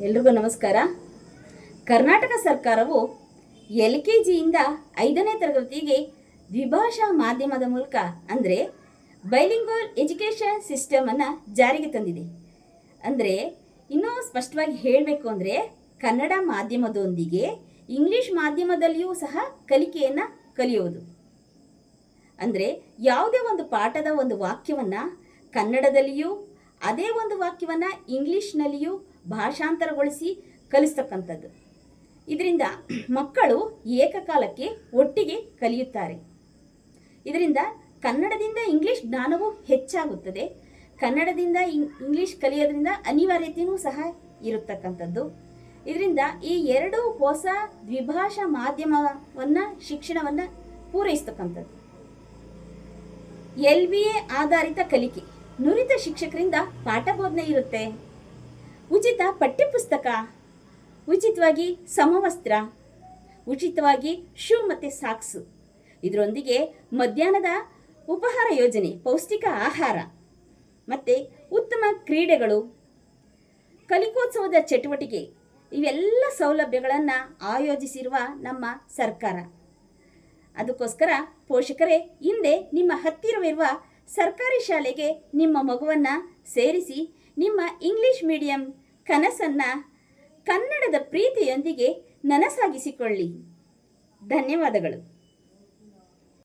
ಎಲ್ರಿಗೂ ನಮಸ್ಕಾರ. ಕರ್ನಾಟಕ ಸರ್ಕಾರವು LKGಯಿಂದ 5ನೇ ತರಗತಿಗೆ ದ್ವಿಭಾಷಾ ಮಾಧ್ಯಮದ ಮೂಲಕ ಅಂದರೆ ಬೈಲಿಂಗ್ವಲ್ ಎಜುಕೇಷನ್ ಸಿಸ್ಟಮನ್ನು ಜಾರಿಗೆ ತಂದಿದೆ. ಅಂದರೆ ಇನ್ನೂ ಸ್ಪಷ್ಟವಾಗಿ ಹೇಳಬೇಕು ಅಂದರೆ ಕನ್ನಡ ಮಾಧ್ಯಮದೊಂದಿಗೆ ಇಂಗ್ಲೀಷ್ ಮಾಧ್ಯಮದಲ್ಲಿಯೂ ಸಹ ಕಲಿಕೆಯನ್ನು ಕಲಿಯುವುದು. ಅಂದರೆ ಯಾವುದೇ ಒಂದು ಪಾಠದ ಒಂದು ವಾಕ್ಯವನ್ನು ಕನ್ನಡದಲ್ಲಿಯೂ ಅದೇ ಒಂದು ವಾಕ್ಯವನ್ನು ಇಂಗ್ಲೀಷ್ನಲ್ಲಿಯೂ ಭಾಷಾಂತರಗೊಳಿಸಿ ಕಲಿಸ್ತಕ್ಕಂಥದ್ದು. ಇದರಿಂದ ಮಕ್ಕಳು ಏಕಕಾಲಕ್ಕೆ ಒಟ್ಟಿಗೆ ಕಲಿಯುತ್ತಾರೆ. ಇದರಿಂದ ಕನ್ನಡದಿಂದ ಇಂಗ್ಲೀಷ್ ಜ್ಞಾನವೂ ಹೆಚ್ಚಾಗುತ್ತದೆ. ಕನ್ನಡದಿಂದ ಇಂಗ್ಲೀಷ್ ಕಲಿಯೋದ್ರಿಂದ ಅನಿವಾರ್ಯತೆಯೂ ಸಹ ಇರತಕ್ಕಂಥದ್ದು. ಇದರಿಂದ ಈ ಎರಡು ಹೊಸ ದ್ವಿಭಾಷಾ ಮಾಧ್ಯಮವನ್ನು ಶಿಕ್ಷಣವನ್ನು ಪೂರೈಸ್ತಕ್ಕಂಥದ್ದು. LBA ಆಧಾರಿತ ಕಲಿಕೆ, ನುರಿತ ಶಿಕ್ಷಕರಿಂದ ಪಾಠ ಬೋಧನೆ ಇರುತ್ತೆ, ಉಚಿತ ಪಠ್ಯಪುಸ್ತಕ, ಉಚಿತವಾಗಿ ಸಮವಸ್ತ್ರ, ಉಚಿತವಾಗಿ ಶೂ ಮತ್ತು ಸಾಕ್ಸು, ಇದರೊಂದಿಗೆ ಮಧ್ಯಾಹ್ನದ ಉಪಹಾರ ಯೋಜನೆ, ಪೌಷ್ಟಿಕ ಆಹಾರ ಮತ್ತು ಉತ್ತಮ ಕ್ರೀಡೆಗಳು, ಕಲಿಕೋತ್ಸವದ ಚಟುವಟಿಕೆ, ಇವೆಲ್ಲ ಸೌಲಭ್ಯಗಳನ್ನು ಆಯೋಜಿಸಿರುವ ನಮ್ಮ ಸರ್ಕಾರ. ಅದಕ್ಕೋಸ್ಕರ ಪೋಷಕರೇ ಹಿಂದೆ ನಿಮ್ಮ ಹತ್ತಿರವಿರುವ ಸರ್ಕಾರಿ ಶಾಲೆಗೆ ನಿಮ್ಮ ಮಗುವನ್ನು ಸೇರಿಸಿ ನಿಮ್ಮ ಇಂಗ್ಲಿಷ್ ಮೀಡಿಯಂ ಕನಸನ್ನು ಕನ್ನಡದ ಪ್ರೀತಿಯೊಂದಿಗೆ ನನಸಾಗಿಸಿಕೊಳ್ಳಿ. ಧನ್ಯವಾದಗಳು.